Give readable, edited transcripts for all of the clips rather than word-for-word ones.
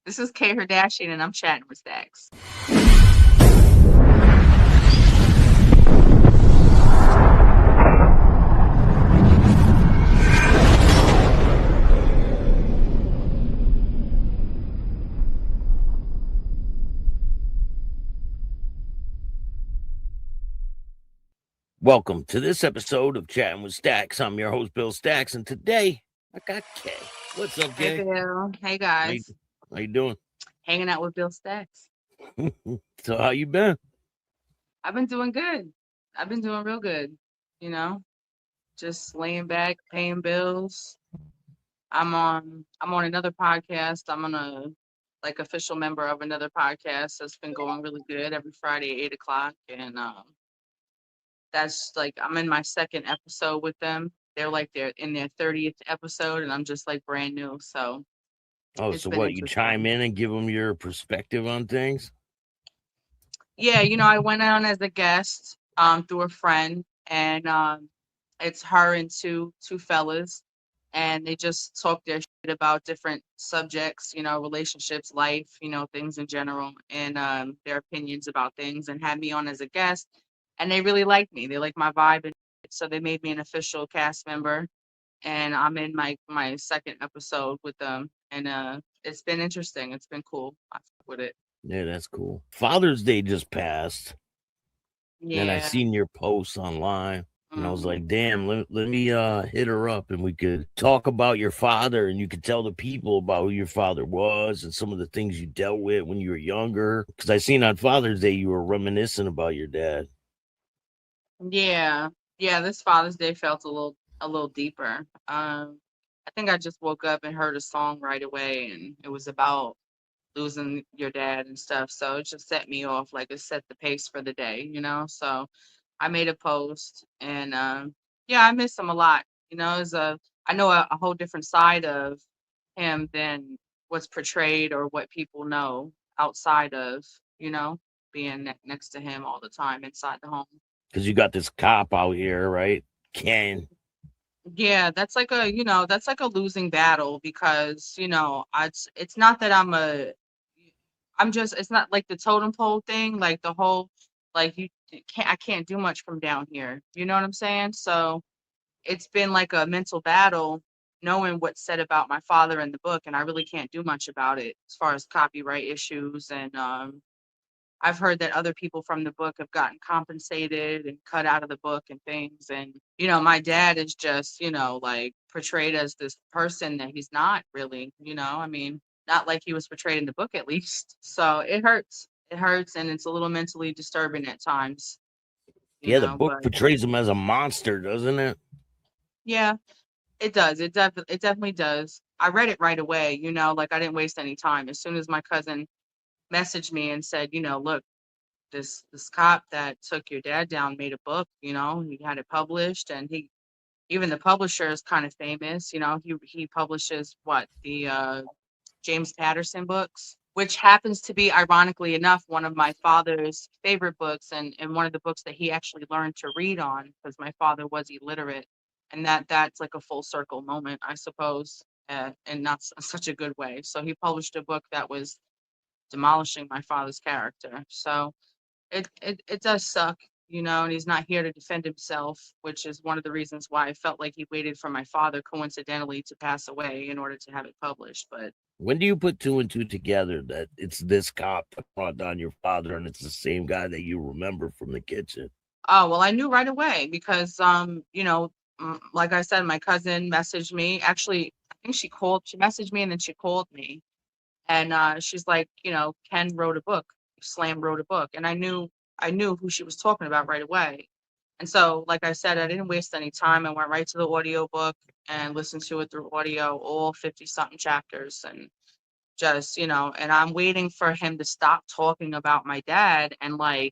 This is Keri Vandiver, and I'm chatting with Staxx. Welcome to this episode of Chatting with Staxx. I'm your host, Bill Staxx, and today I got Kay. What's up, Hey, Kay? Bill. Hey, How you, guys. how you doing? Hanging out with Bill Staxx. So how you been? I've been doing good. I've been doing real good. You know, just laying back, paying bills. I'm on another podcast. I'm on a official member of another podcast that's been going really good every Friday at 8 o'clock, and that's I'm in my second episode with them. They're in their 30th episode, and I'm just brand new. So Oh, it's so been what? You chime interesting. in and give them your perspective on things? Yeah, I went on as a guest through a friend, and it's her and two fellas, and they just talk their shit about different subjects, relationships, life, things in general, and their opinions about things, and had me on as a guest, and they really liked me. They like my vibe, and so they made me an official cast member, and I'm in my second episode with them, and it's been interesting. It's been cool. I fuck with it. Yeah, that's cool. Father's Day just passed, and I Yeah. seen your posts online. And I was Mhm. like, damn, let me hit her up and we could talk about your father and you could tell the people about who your father was and some of the things you dealt with when you were younger. Because I seen on Father's Day you were reminiscing about your dad. Yeah. Yeah, this Father's Day felt a little deeper. I think I just woke up and heard a song right away, and it was about losing your dad and stuff. So it just set me off, it set the pace for the day. So I made a post, and yeah, I miss him a lot. I know a whole different side of him than what's portrayed or what people know outside of, you know, being next to him all the time inside the home. Because you got this cop out here, right? Ken. Yeah, that's like a losing battle because, it's not that I'm just, it's not like the totem pole thing, like the whole, I can't do much from down here. You know what I'm saying? So it's been like a mental battle knowing what's said about my father in the book, and I really can't do much about it as far as copyright issues. And I've heard that other people from the book have gotten compensated and cut out of the book and things. And, my dad is just, portrayed as this person that he's not really, I mean, not like he was portrayed in the book at least. So it hurts. It hurts, and it's a little mentally disturbing at times, Yeah, the book but portrays him as a monster, doesn't it? yeah, it does. It definitely does. I read it right away, I didn't waste any time. As soon as my cousin messaged me and said, look, this cop that took your dad down made a book, he had it published, and he even the publisher is kind of famous, he publishes what the James Patterson books, which happens to be, ironically enough, one of my father's favorite books, and one of the books that he actually learned to read on because my father was illiterate, and that's like a full circle moment, I suppose, and not such a good way. So he published a book that was demolishing my father's character. So it does suck, and he's not here to defend himself, which is one of the reasons why I felt like he waited for my father coincidentally to pass away in order to have it published. But When do you put two and two together that it's this cop that brought down your father and it's the same guy that you remember from the kitchen? oh well, I knew right away because like I said, my cousin messaged me. Actually, I think she messaged me and then she called me, and she's like, Ken wrote a book, Slam wrote a book, and I knew who she was talking about right away. And so, like I said, I didn't waste any time. I went right to the audio book and listened to it through audio, all 50 something chapters. And just, and I'm waiting for him to stop talking about my dad. And I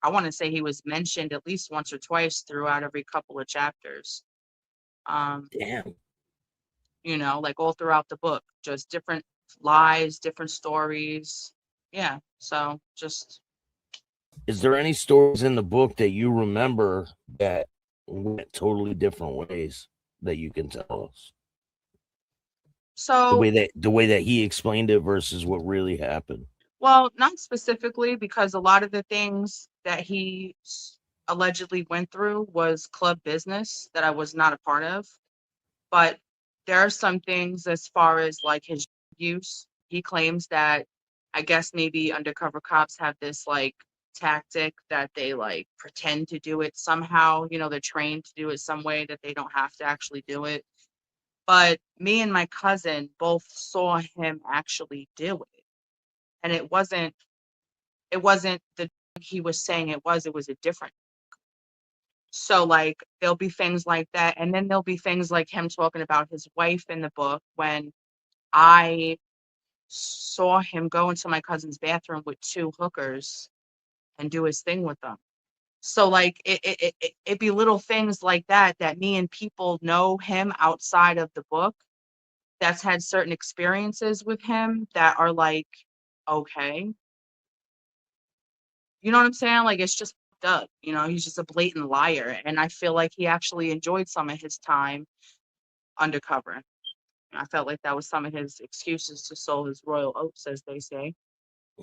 want to say he was mentioned at least once or twice throughout every couple of chapters. Um, Damn. all throughout the book, just different lies, different stories. Yeah. So just, Is there any stories in the book that you remember that went totally different ways that you can tell us? So, The way that he explained it versus what really happened. well, not specifically because a lot of the things that allegedly went through was club business that I was not a part of. But there are some things as far as like his use. He claims that I guess maybe undercover cops have this like tactic that they like pretend to do it somehow. They're trained to do it some way that they don't have to actually do it. But me and my cousin both saw him actually do it. And it wasn't the he was saying it was a different. So like there'll be things like that. And then there'll be things like him talking about his wife in the book when I saw him go into my cousin's bathroom with two hookers and do his thing with them. So like it'd be little things like that that me and people know him outside of the book that's had certain experiences with him that are like, okay. You know what I'm saying? Like it's just fucked up. He's just a blatant liar. And I feel like he actually enjoyed some of his time undercover. I felt like that was some of his excuses to sow his royal oats, as they say.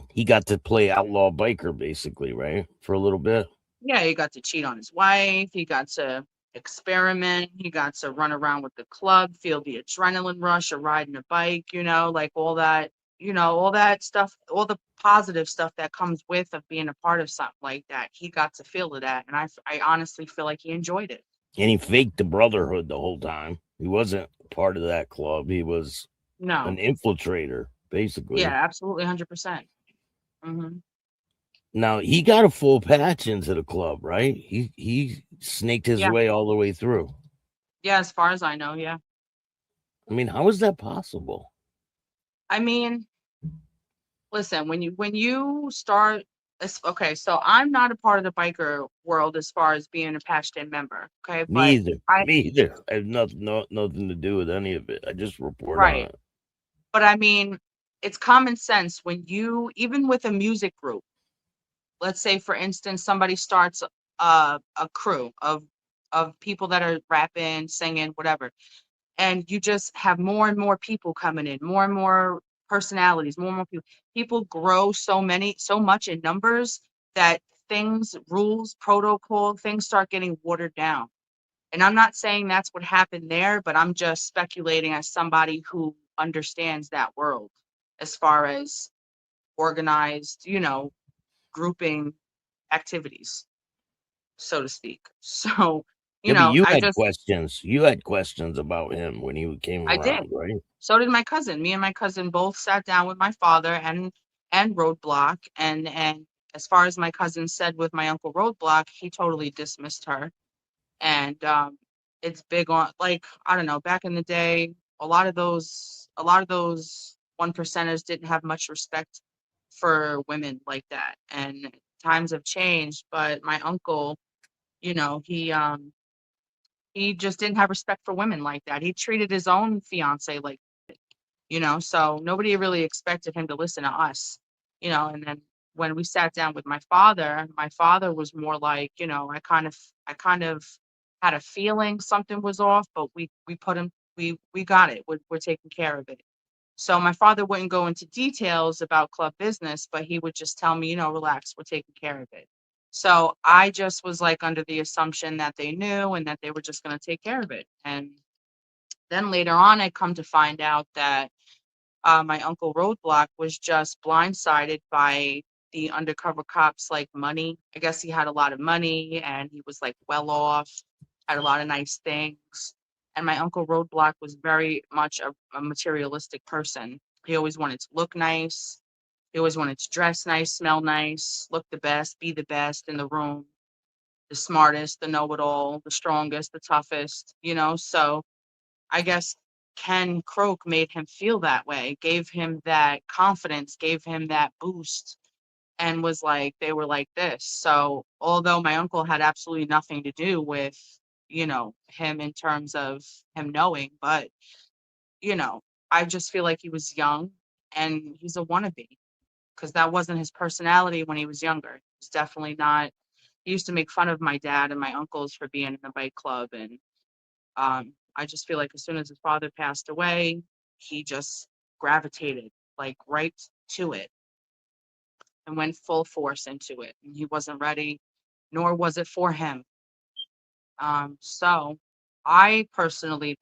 He got to play outlaw biker basically, right? For a little bit. Yeah, he got to cheat on his wife. He got to experiment. He got to run around with the club, feel the adrenaline rush of riding a bike, like all that, all that stuff, all the positive stuff that comes with of being a part of something like that. He got to feel of that. And I honestly feel like he enjoyed it. And he faked the brotherhood the whole time. He wasn't part of that club. He was an No. infiltrator, Yeah, basically. absolutely 100%. Now he got a full patch into the club, right? He snaked his Yeah. way all the way through. Yeah, as far as I know, yeah. I mean, how is that possible? I mean, listen, when you start okay, so I'm not a part of the biker world as far as being a patched in member, okay? Me But either. I Me either. I have nothing to do with any of it. I just report on right. it. But I mean, it's common sense when you even with a music group, let's say for instance somebody starts a crew of people that are rapping, singing, whatever. And you just have more and more people coming in, more and more personalities, more and more people. People grow so much in numbers that things, rules, protocol, things start getting watered down. And I'm not saying that's what happened there, but I'm just speculating as somebody who understands that world as far as organized, grouping activities, so to speak. So, Yeah, but you I had just, questions. You had questions about him when he came I did. around, right? So did my cousin. Me and my cousin both sat down with my father and Roadblock, and as far as my cousin said with my uncle Roadblock, he totally dismissed her. And it's big on like I don't know. Back in the day, a lot of those one percenters didn't have much respect for women like that. And times have changed, but my uncle, you know, he just didn't have respect for women like that. He treated his own fiance like so nobody really expected him to listen to us, and then when we sat down with my father was more like, I kind of had a feeling something was off, but we put him we got it. We're taking care of it. So my father wouldn't go into details about club business, but he would just tell me, relax, we're taking care of it. So I just was like under the assumption that they knew and that they were just going to take care of it. And then later on I come to find out that my uncle Roadblock was just blindsided by the undercover cops like money. I guess he had a lot of money and he was like well off, had a lot of nice things. And my uncle Roadblock was very much a materialistic person. He always wanted to look nice. He always wanted to dress nice, smell nice, look the best, be the best in the room, the smartest, the know-it-all, the strongest, the toughest, So I guess Ken Croak made him feel that way, gave him that confidence, gave him that boost, and was like, they were like this. So, although my uncle had absolutely nothing to do with, him in terms of him knowing, but, you know, I just feel like he was young and he's a wannabe because that wasn't his personality when he was younger. It's definitely not. He used to make fun of my dad and my uncles for being in the bike club and I just feel like as soon as his father passed away, he just gravitated like right to it and went full force into it. And he wasn't ready, nor was it for him. So I personally,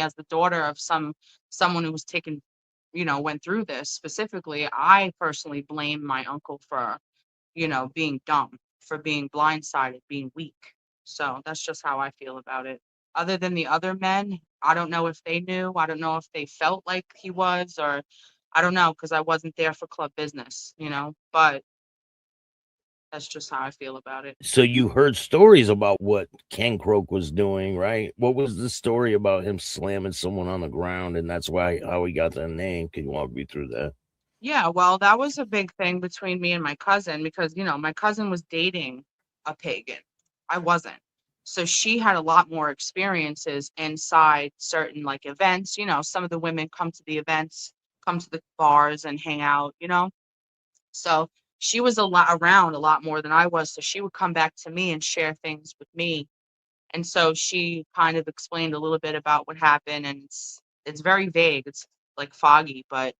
as the daughter of someone who was taken, went through this specifically, I personally blame my uncle for, being dumb, for being blindsided, being weak. So that's just how I feel about it. Other than the other men, I don't know if they knew. I don't know if they felt like he was, or I don't know, because I wasn't there for club business, but that's just how I feel about it. So you heard stories about what Ken Croak was doing, right? What was the story about him slamming someone on the ground, and that's why how he got that name? Can you walk me through that? Yeah, well, that was a big thing between me and my cousin because, my cousin was dating a pagan. I wasn't. So she had a lot more experiences inside certain like events. Some of the women come to the events, come to the bars and hang out. So she was around a lot more than I was. So she would come back to me and share things with me. And so she kind of explained a little bit about what happened, and it's very vague. It's like foggy, but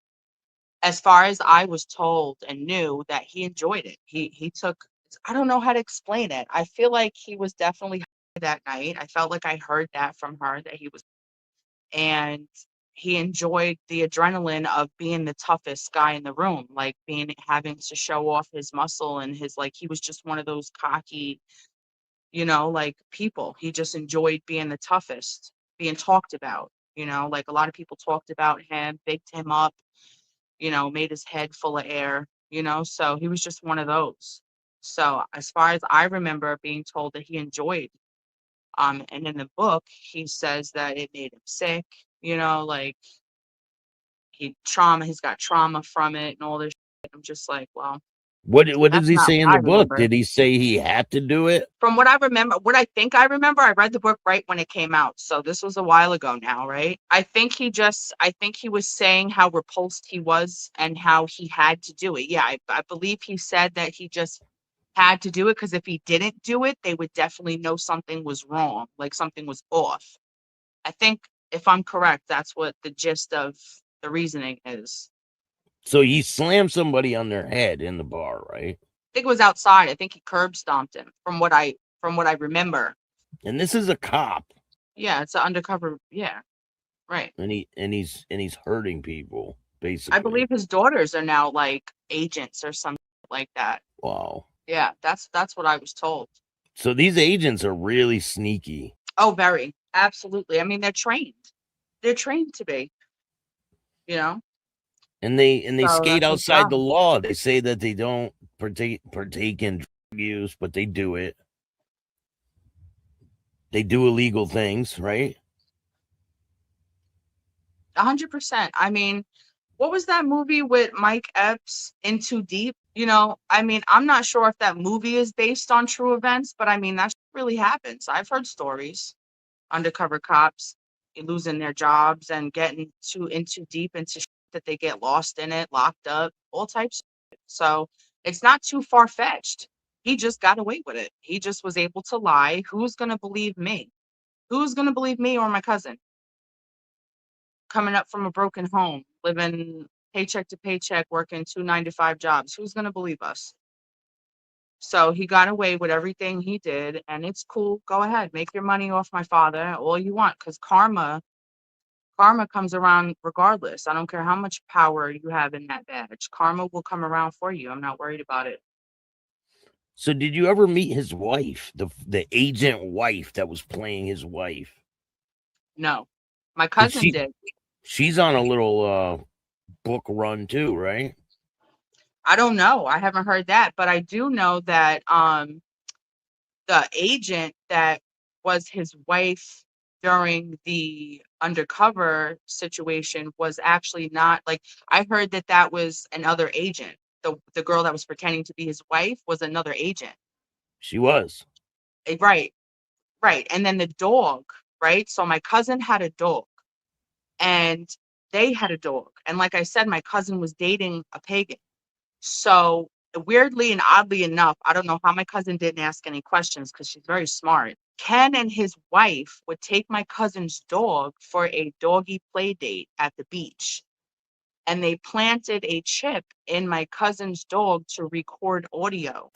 as far as I was told and knew that he enjoyed it. He took, I don't know how to explain it. I feel like he was definitely high that night. I felt like I heard that from her that he was, and he enjoyed the adrenaline of being the toughest guy in the room, like having to show off his muscle and his, like, he was just one of those cocky, like people. He just enjoyed being the toughest, being talked about, like a lot of people talked about him, bigged him up, made his head full of air, so he was just one of those. So as far as I remember being told that he enjoyed, and in the book, he says that it made him sick, like he's got trauma from it and all this shit. I'm just like, well, What does that's he not say what in the I book? remember. Did he say he had to do it? From what I remember, what I think I remember, I read the book right when it came out. So this was a while ago now, right? I think he was saying how repulsed he was and how he had to do it. Yeah, I believe he said that he just had to do it because if he didn't do it, they would definitely know something was wrong, like something was off. I think if I'm correct, that's what the gist of the reasoning is. So he slammed somebody on their head in the bar, right? I think it was outside. I think he curb stomped him from what I remember. And this is a cop, Yeah, it's an undercover. Yeah, right. and he's hurting people I basically. believe his daughters are now like agents or something like that. Wow. Yeah, that's what I was told. So these agents are really sneaky. Oh, very. Absolutely. I mean, they're trained. They're trained to be, you know. And they So skate that's his outside job. the law. They say that they don't partake in drug use, but they do it. They do illegal things, right? 100%. I mean, what was that movie with Mike Epps, Into Deep? I mean, I'm not sure if that movie is based on true events, but I mean, that really happens. I've heard stories. Undercover cops losing their jobs and getting too into deep into shit that they get lost in it, locked up, all types of shit. So it's not too far fetched. He just got away with it. He just was able to lie. Who's gonna believe me? Who's gonna believe me or my cousin? Coming up from a broken home, living paycheck to paycheck, working two 9 to 5 jobs. Who's gonna believe us? So he got away with everything he did, and it's cool. Go ahead, make your money off my father all you want, because karma comes around regardless. I don't care how much power you have in that badge. Karma will come around for you. I'm not worried about it. So did you ever meet his wife, the agent wife that was playing his wife? No. My Because cousin did. she's on a little book run too, right? I don't know. I haven't heard that, but I do know that the agent that was his wife during the undercover situation was actually not like, I heard that that was another agent. The girl that was pretending to be his wife was another agent. She was. Right, right. And then the dog, right? So my cousin had a dog and they had a dog. And like I said, my cousin was dating a pagan. So weirdly and oddly enough, I don't know how my cousin didn't ask any questions because she's very smart. Ken and his wife would take my cousin's dog for a doggy play date at the beach. And they planted a chip in my cousin's dog to record audio.